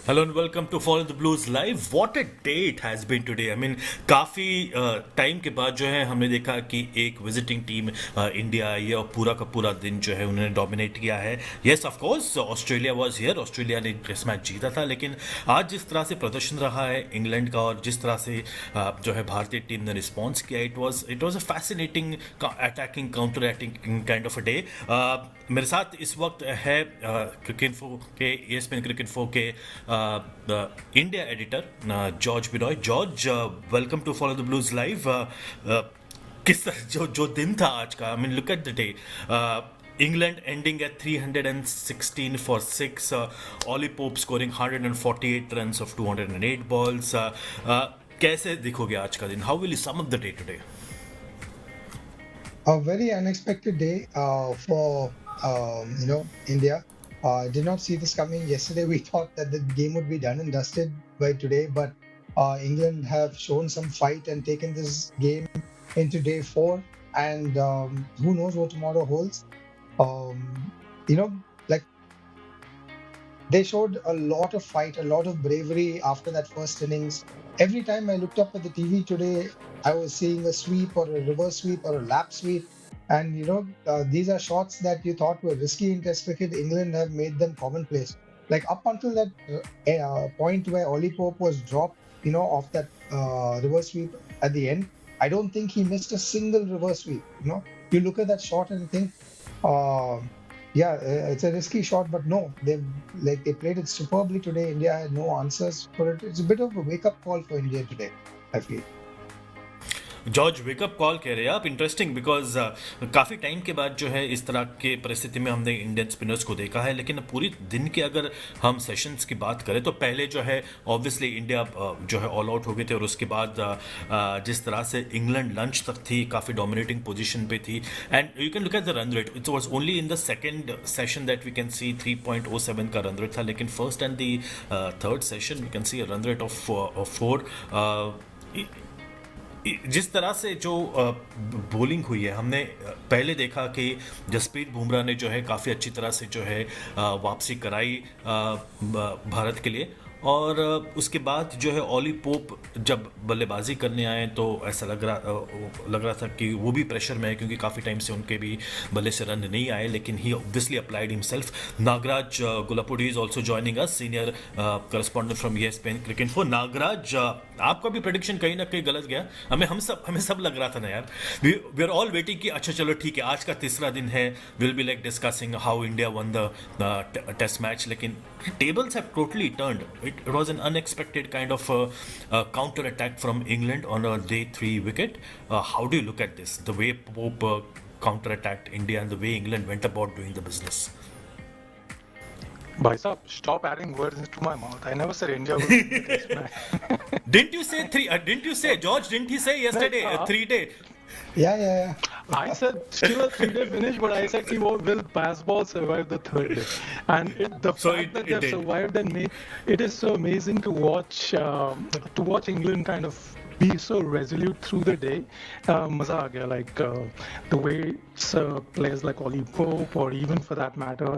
Hello and welcome to Follow the Blues Live. What a day it has been today. I mean, काफ़ी time के बाद जो है हमने देखा कि एक विजिटिंग टीम इंडिया आई है और पूरा का पूरा दिन जो है उन्होंने डोमिनेट किया है. Yes of course Australia was here, Australia ने टेस्ट मैच जीता था, लेकिन आज जिस तरह से प्रदर्शन रहा है इंग्लैंड का और जिस तरह से जो है भारतीय टीम ने रिस्पॉन्स किया, it was a fascinating attacking counter attacking kind of a day. मेरे साथ इस वक्त है क्रिकेट इन्फो के ESPN क्रिकेट इन्फो के India editor George Binoy. George, welcome to follow the blues live. किस जो दिन था आज का, I mean look at the day. England ending at 316 for 6. Ollie Pope scoring 148 runs of 208 balls. कैसे देखोगे आज का दिन? How will you sum up the day today? A very unexpected day for India. I did not see this coming. Yesterday we thought that the game would be done and dusted by today, but England have shown some fight and taken this game into day 4, and who knows what tomorrow holds. Um, you know, like they showed a lot of fight, a lot of bravery after that first innings. Every time I looked up at the TV today, I was seeing a sweep or a reverse sweep or a lap sweep. And these are shots that you thought were risky in Test cricket. England have made them commonplace. Like up until that point where Ollie Pope was dropped, off that reverse sweep at the end, I don't think he missed a single reverse sweep. You look at that shot and think, uh, yeah, it's a risky shot, but no, they played it superbly today. India had no answers for it. It's a bit of a wake-up call for India today, I feel. George wake up call कह रहे हैं आप. Interesting, because काफ़ी time के बाद जो है इस तरह के परिस्थिति में हमने इंडियन स्पिनर्स को देखा है, लेकिन पूरी दिन के अगर हम सेशंस की बात करें तो पहले जो है ऑब्वियसली इंडिया जो है ऑल आउट हो गए थे, और उसके बाद जिस तरह से इंग्लैंड लंच तक थी, काफ़ी डोमिनेटिंग पोजीशन पे थी. And you can look at the run rate. It was only in the second session that we can see 3.07 का रन रेट था, लेकिन first and the third session we can see a run rate of 4. जिस तरह से जो bowling हुई है, हमने पहले देखा कि जसप्रीत बुमराह ने जो है काफ़ी अच्छी तरह से जो है वापसी कराई भारत के लिए, और उसके बाद जो है ऑली पोप जब बल्लेबाजी करने आए तो ऐसा लग रहा था कि वो भी प्रेशर में है, क्योंकि काफ़ी टाइम से उनके भी बल्ले से रन नहीं आए, लेकिन he obviously applied himself. Nagraj Gollapudi is also joining us, senior correspondent from ESPN Cricinfo. Nagraj, आपका भी प्रेडिक्शन कहीं ना कहीं गलत गया. हमें सब लग रहा था ना यार. वी आर ऑल वेटिंग कि अच्छा चलो ठीक है, आज का तीसरा दिन है, will be like discussing how India won the test match, लेकिन tables have totally turned. It was an unexpected kind of counter attack from England on a day 3 wicket. How do you look at this? The way Pope counter attacked India and the way England went about doing the business. Bhai Sahab, stop adding words into my mouth. I never said India would win the test match. Didn't you say three? Didn't you say, George? Didn't he say yesterday 3-day? Yeah. I said still a 3-day finish, but I said will baseball survive the third day? And the fact that they've survived and it is so amazing to watch England kind of be so resolute through the day. Maza aa gaya, like the way players like Ollie Pope, or even for that matter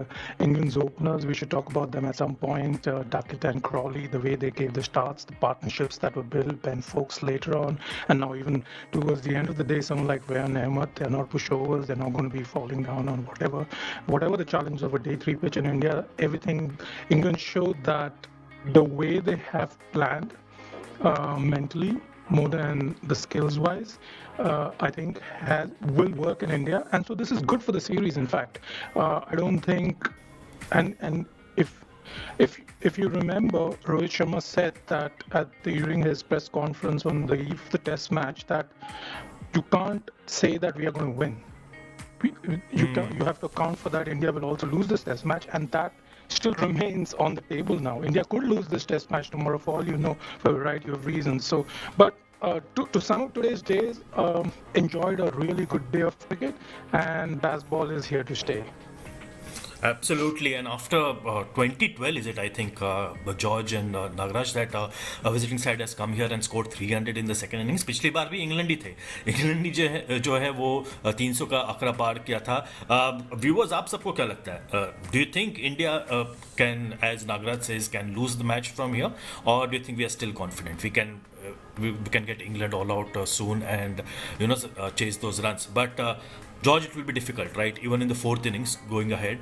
England's openers, we should talk about them at some point, Duckett and Crawley, the way they gave the starts, the partnerships that were built, Ben Stokes later on, and now even towards the end of the day, someone like Ryan Ahmed, they're not pushovers, they're not going to be falling down on whatever the challenge of a day 3 pitch in India. Everything England showed that the way they have planned mentally, more than the skills wise, I think will work in India, and so this is good for the series. In fact, I don't think, and if you remember, Rohit Sharma said that during his press conference on the eve of the test match, that you can't say that we are going to win. You have to account for that India will also lose this test match, and that still remains on the table now. India could lose this test match tomorrow, for all you know, for a variety of reasons. So, but to sum up today's days, enjoyed a really good day of cricket, and baseball is here to stay. Absolutely, and after 2012, is it? I think George and Nagraj that a visiting side has come here and scored 300 in the second innings. पिछली बार भी England ही थे. England ही जो है वो 300 का आंकड़ा पार किया था. व्यूअर्स, आप सबको क्या लगता है? Do you think India can, as Nagraj says, can lose the match from here, और do you think we are still confident we can get England all out soon and chase those runs? But George, it will be difficult, right? Even in the fourth innings, going ahead,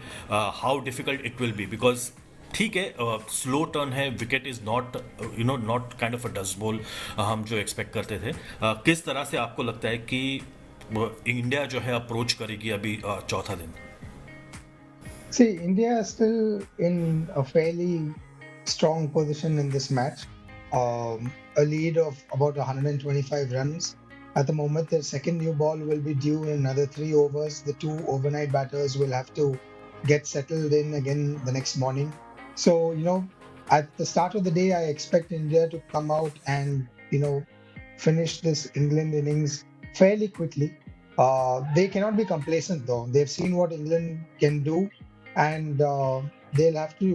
how difficult it will be, because ठीक है, slow turn है, wicket is not not kind of a dust ball हम जो expect करते थे. किस तरह से आपको लगता है कि इंडिया जो है अप्रोच करेगी अभी चौथा दिन? See, India is still in a fairly strong position in this match. A lead of about 125 runs. At the moment, the second new ball will be due in another 3 overs. The two overnight batters will have to get settled in again the next morning. So, at the start of the day, I expect India to come out and, finish this England innings fairly quickly. They cannot be complacent though. They've seen what England can do, and they'll have to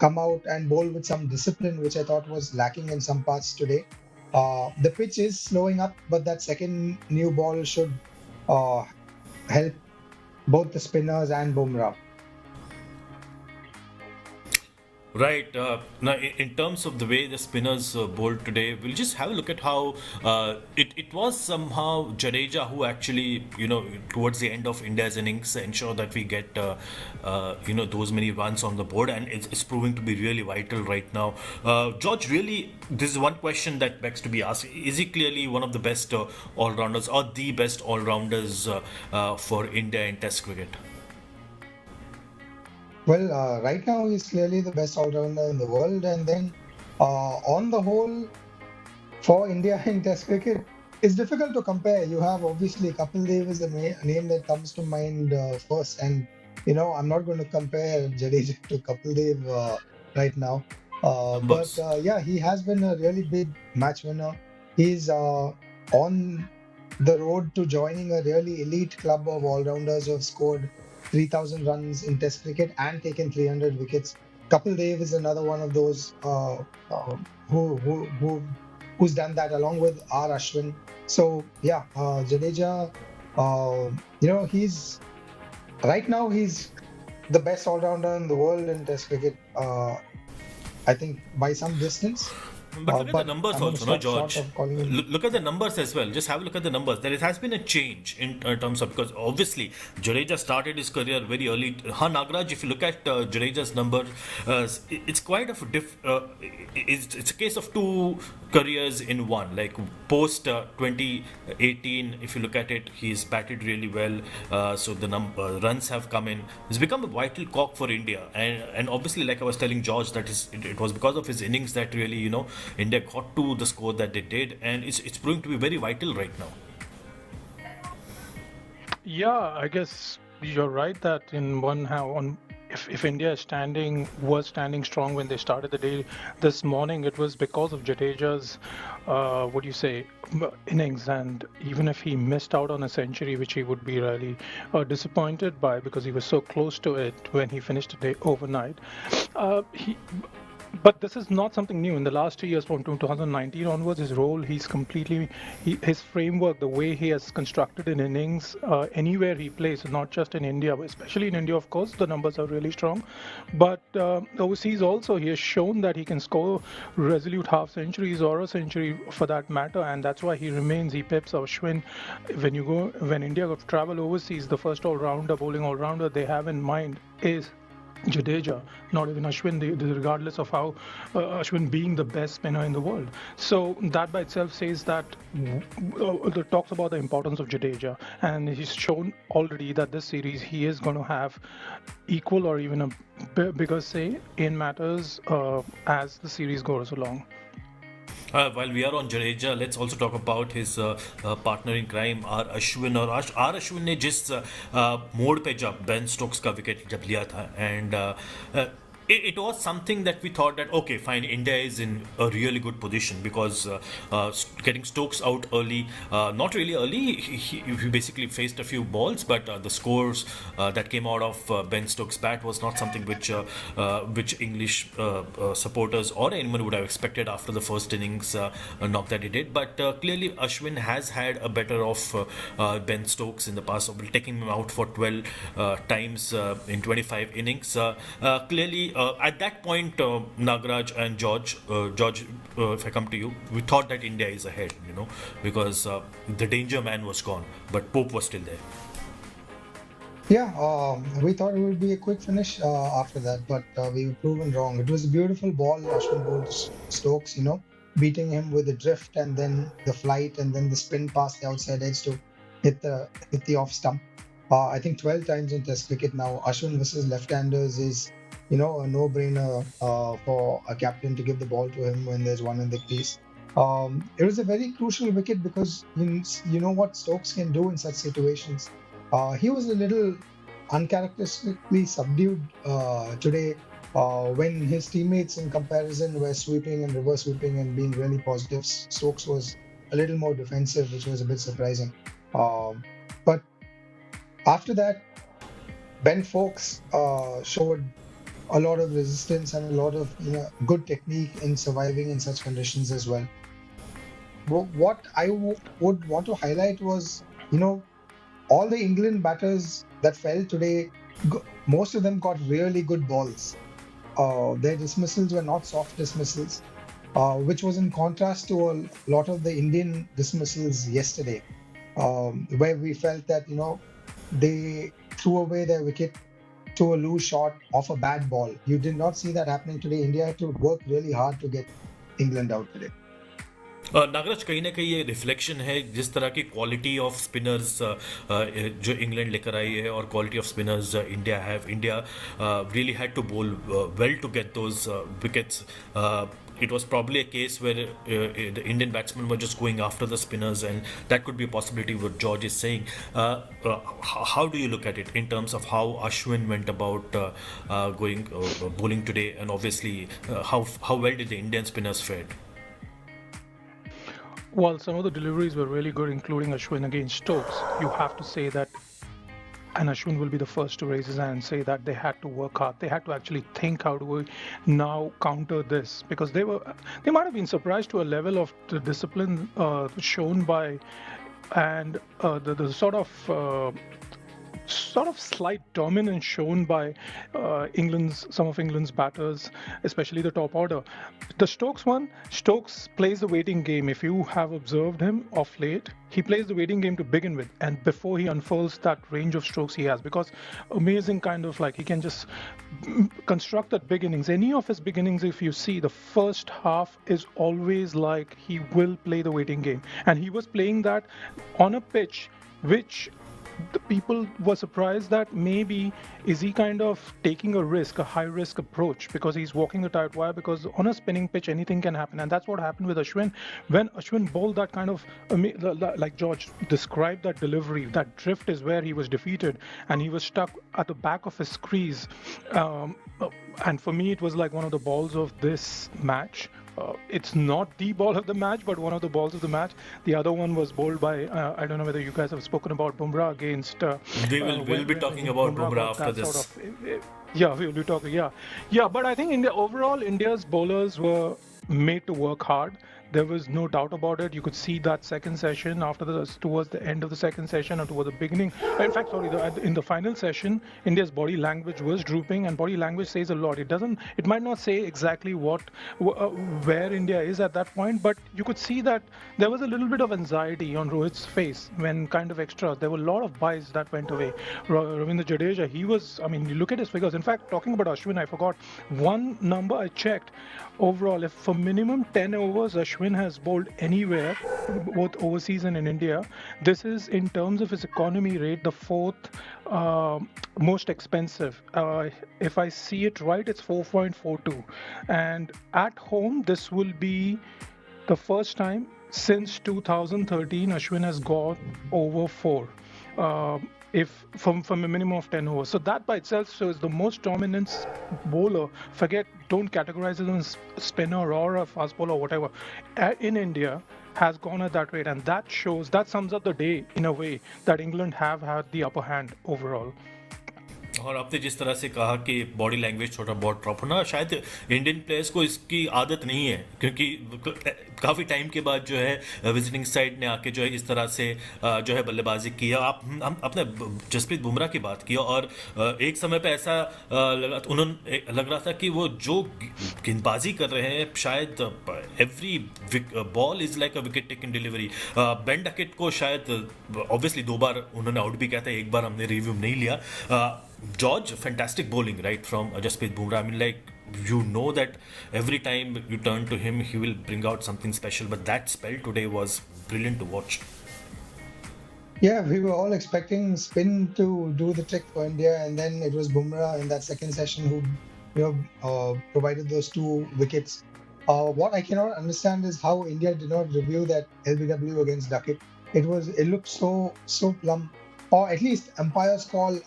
come out and bowl with some discipline, which I thought was lacking in some parts today. The pitch is slowing up, but that second new ball should help both the spinners and Bumrah. Right. Now, in terms of the way the spinners bowled today, we'll just have a look at how it was somehow Jadeja who actually, towards the end of India's innings, ensure that we get, those many runs on the board, and it's proving to be really vital right now. George, really, this is one question that begs to be asked. Is he clearly one of the best all-rounders, or the best all-rounders for India in Test cricket? Well, right now he's clearly the best all-rounder in the world, and then on the whole, for India in Test cricket, it's difficult to compare. You have obviously Kapil Dev is the name that comes to mind first, and I'm not going to compare Jadeja to Kapil Dev right now. But yeah, he has been a really big match winner. He's on the road to joining a really elite club of all-rounders who have scored 3,000 runs in Test cricket and taken 300 wickets. Kapil Dev is another one of those who's done that, along with Ashwin. So yeah, Jadeja, he's right now he's the best all-rounder in the world in Test cricket. I think by some distance. But look at the numbers also, no, George? Look at the numbers as well. Just have a look at the numbers. There has been a change in terms of, because obviously Jadeja started his career very early. Nagraj, if you look at Jadeja's number, it's quite of it's a case of two careers in one. Like post 2018, if you look at it, he's batted really well. So the runs have come in. He's become a vital cog for India, and obviously, like I was telling George, that it was because of his innings that really India got to the score that they did, and it's proving to be very vital right now. Yeah, I guess you're right that in one hand, if India was standing strong when they started the day this morning, it was because of Jadeja's, innings. And even if he missed out on a century, which he would be really disappointed by, because he was so close to it when he finished the day overnight, but this is not something new. In the last 2 years, from 2019 onwards, his role, his framework, the way he has constructed an innings, anywhere he plays, not just in India, but especially in India, of course, the numbers are really strong. But overseas also, he has shown that he can score resolute half centuries or a century for that matter, and that's why he remains. He pips Ashwin. When India travel overseas, the first bowling all-rounder they have in mind is Jadeja, not even Ashwin, regardless of how Ashwin being the best spinner in the world. So that by itself says that talks about the importance of Jadeja, and he's shown already that this series he is going to have equal or even a bigger say in matters as the series goes along. While we are on Jadeja, let's also talk about his partner in crime, R. Ashwin. और R. Ashwin ने जिस मोड़ पे जब Ben Stokes का wicket जब लिया था, and it was something that we thought that okay, fine, India is in a really good position because getting Stokes out early, not really early, he basically faced a few balls, but the scores that came out of Ben Stokes' bat was not something which English supporters or anyone would have expected after the first innings knock that he did. But clearly, Ashwin has had a better of Ben Stokes in the past, taking him out for 12 times in 25 innings. Clearly, at that point, Nagaraj and George, if I come to you, we thought that India is ahead, because the danger man was gone, but Pope was still there. Yeah, we thought it would be a quick finish after that, but we were proven wrong. It was a beautiful ball, Ashwin bowled to Stokes, beating him with the drift and then the flight and then the spin past the outside edge to hit the off stump. I think 12 times in Test cricket now, Ashwin versus left-handers is, a no-brainer for a captain to give the ball to him when there's one in the crease. It was a very crucial wicket because you know what Stokes can do in such situations. He was a little uncharacteristically subdued today when his teammates in comparison were sweeping and reverse sweeping and being really positive. Stokes was a little more defensive, which was a bit surprising. But after that, Ben Stokes showed a lot of resistance and a lot of good technique in surviving in such conditions as well. What I would want to highlight was, all the England batters that fell today, most of them got really good balls. Their dismissals were not soft dismissals, which was in contrast to a lot of the Indian dismissals yesterday, where we felt that, they threw away their wicket to a loose shot off a bad ball. You did not see that happening today. India had to work really hard to get England out today. Nagraj, कहीं ना कहीं ये reflection है जिस तरह की quality off spinners जो England लेकर आई है और quality off spinners India really had to bowl well to get those wickets. It was probably a case where the Indian batsmen were just going after the spinners, and that could be a possibility what George is saying. How do you look at it in terms of how Ashwin went about going bowling today, and obviously how well did the Indian spinners fare? Well, some of the deliveries were really good, including Ashwin against Stokes. You have to say that, and Ashwin will be the first to raise his hand and say that they had to work hard. They had to actually think how do we now counter this, because they might have been surprised to a level of the discipline shown by, and the sort of slight dominance shown by some of England's batters, especially the top order. The Stokes plays the waiting game. If you have observed him of late, he plays the waiting game to begin with, and before he unfurls that range of strokes he has, because amazing kind of like he can just construct that beginnings. Any of his beginnings, if you see, the first half is always like he will play the waiting game, and he was playing that on a pitch which the people were surprised that maybe is he kind of taking a risk, a high risk approach, because he's walking the tight wire, because on a spinning pitch anything can happen, and that's what happened with Ashwin. When Ashwin bowled that kind of, like George described, that delivery, that drift is where he was defeated, and he was stuck at the back of his crease. And for me, it was like one of the balls of this match. It's not the ball of the match, but one of the balls of the match. The other one was bowled by, I don't know whether you guys have spoken about Bumrah against... we'll be talking about Bumrah after this. Yeah, we'll be talking, yeah. But I think overall, India's bowlers were made to work hard. There was no doubt about it. You could see that second session towards the end of the second session or towards the beginning. In fact, in the final session, India's body language was drooping, and body language says a lot. It might not say exactly where India is at that point, but you could see that there was a little bit of anxiety on Rohit's face when kind of extras. There were a lot of buys that went away. Ravindra Jadeja, you look at his figures. In fact, talking about Ashwin, I forgot one number I checked. Overall, if for minimum 10 overs, Ashwin has bowled anywhere, both overseas and in India, this is, in terms of his economy rate, the fourth most expensive. If I see it right, it's 4.42. And at home, this will be the first time since 2013 Ashwin has gone over 4. if from a minimum of 10 overs. So that by itself shows the most dominant bowler. Don't categorize it as spinner or a fast bowler or whatever. In India has gone at that rate, and that sums up the day in a way that England have had the upper hand overall. और आपने जिस तरह से कहा कि body language थोड़ा बहुत drop होना, शायद इंडियन प्लेयर्स को इसकी आदत नहीं है, क्योंकि काफ़ी टाइम के बाद जो है विजिटिंग साइड ने आके जो है इस तरह से जो है बल्लेबाजी की है. आपने जसप्रीत बुमराह की बात की, और एक समय पे ऐसा लग रहा था कि वो जो गेंदबाजी कर रहे हैं, शायद every ball is like a wicket taking delivery. Ben Duckett को शायद ऑब्वियसली 2 बार उन्होंने आउट भी किया था, 1 बार हमने रिव्यू नहीं लिया. George, fantastic bowling, right, from Jasprit Bumrah. I mean, like, you know that every time you turn to him, he will bring out something special. But that spell today was brilliant to watch. Yeah, we were all expecting spin to do the trick for India, and then it was Bumrah in that second session who, provided those 2 wickets. What I cannot understand is how India did not review that LBW against Duckett. It looked so plumb, or at least umpire's call.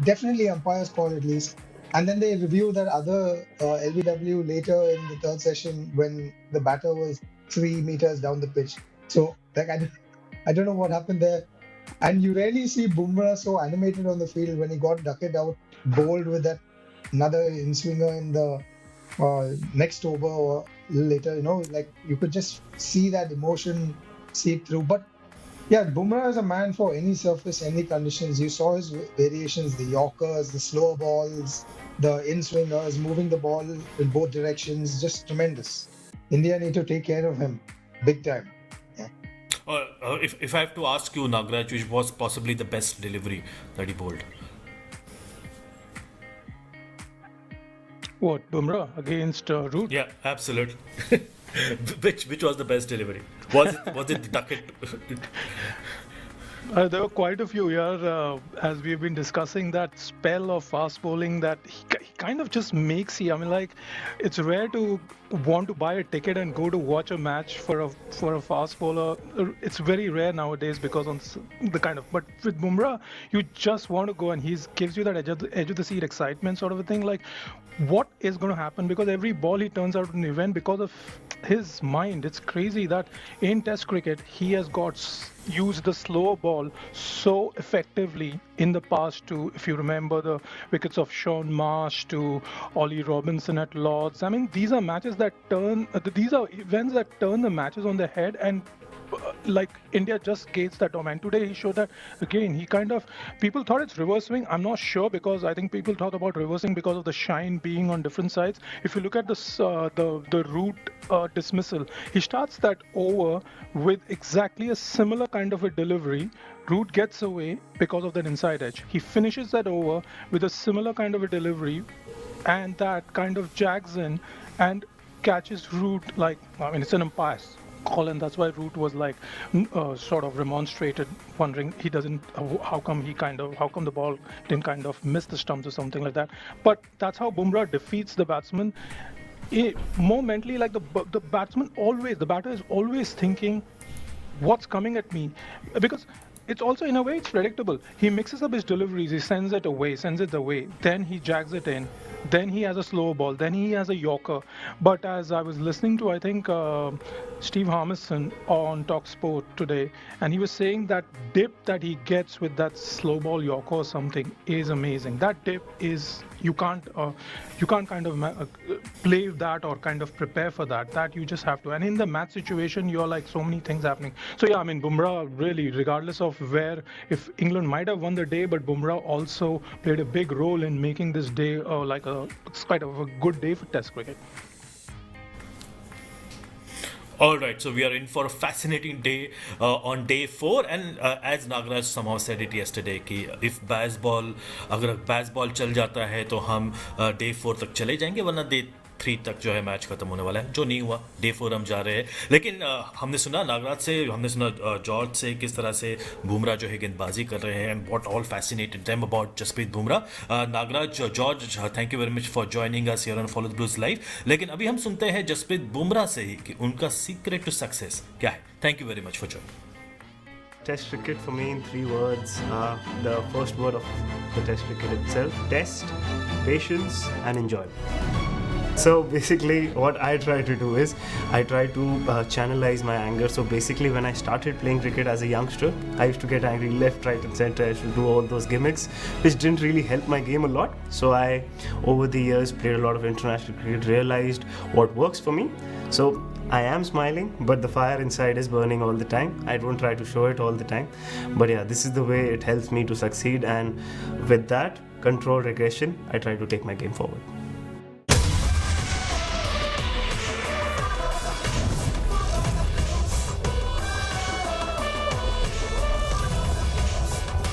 Definitely umpire's call at least. And then they review that other LBW later in the third session when the batter was 3 meters down the pitch. So, like, I don't know what happened there. And you rarely see Bumrah so animated on the field when he got Duckett out, bowled with that another in-swinger in the next over or later. Like, you could just see that emotion seep through. But yeah, Bumrah is a man for any surface, any conditions. You saw his variations, the Yorkers, the slow balls, the in-swingers, moving the ball in both directions, just tremendous. India need to take care of him, big time. Yeah. If I have to ask you, Nagraj, which was possibly the best delivery that he bowled? What, Bumrah against Root? Yeah, absolutely. Which was the best delivery? Was it Duckett? There were quite a few here, as we've been discussing, that spell of fast bowling that he kind of just makes you. I mean, like, it's rare to want to buy a ticket and go to watch a match for a fast bowler. It's very rare nowadays because on the kind of. But with Bumrah, you just want to go, and he gives you that edge of the seat excitement sort of a thing. Like, what is going to happen? Because every ball he turns out an event because of his mind. It's crazy that in Test cricket he has used the slower ball so effectively in the past too. If you remember the wickets of Sean Marsh to Ollie Robinson at Lords, I mean, these are matches that these are events that turn the matches on their head, and like India just gates that domain. Today he showed that again. People thought it's reverse swing. I'm not sure, because I think people thought about reversing because of the shine being on different sides. If you look at the Root dismissal, he starts that over with exactly a similar kind of a delivery. Root gets away because of that inside edge. He finishes that over with a similar kind of a delivery, and that kind of jags in and catches Root. Like, I mean, it's an umpire's call, and that's why Root was like sort of remonstrated, wondering how come the ball didn't kind of miss the stumps or something like that. But that's how Bumrah defeats the batsman. More mentally, like the batter is always thinking, what's coming at me? Because it's also, in a way, it's predictable. He mixes up his deliveries, he sends it away, then he jags it in, then he has a slow ball, then he has a Yorker. But as I was listening to, I think, Steve Harmison on TalkSport today, and he was saying that dip that he gets with that slow ball Yorker or something is amazing. That dip is, you can't kind of play that or kind of prepare for that you just have to. And in the match situation, you're like, so many things happening. So yeah, I mean, Bumrah really, regardless of if England might have won the day, but Bumrah also played a big role in making this day it's quite of a good day for Test cricket. All right, so we are in for a fascinating day on day 4, and as Nagraj somehow said it yesterday, कि if अगर baseball चल जाता है तो हम day 4 तक चले जाएंगे, वरना day 3 तक जो है मैच खत्म होने वाला है, जो नहीं हुआ. day 4 हम जा रहे हैं. लेकिन हमने सुना नागराज से, हमने सुना जॉर्ज से किस तरह से बुमराह जो है गेंदबाजी कर रहे हैं, and what all fascinated them about Jasprit Bumrah. Nagraj, George, thank you very much for joining us here on follow the blues live. लेकिन अभी हम सुनते हैं जसप्रीत बुमराह से ही कि उनका सीक्रेट टू सक्सेस क्या है. Thank you very much for joining. Test cricket for me in 3 words. The first word of the Test cricket itself: test, patience, and enjoyment. So basically what I try to do is I try to channelize my anger. So basically when I started playing cricket as a youngster, I used to get angry left, right and center. I used to do all those gimmicks which didn't really help my game a lot. So I, over the years, played a lot of international cricket, realized what works for me. So I am smiling, but the fire inside is burning all the time. I don't try to show it all the time. But yeah, this is the way it helps me to succeed, and with that, control regression, I try to take my game forward.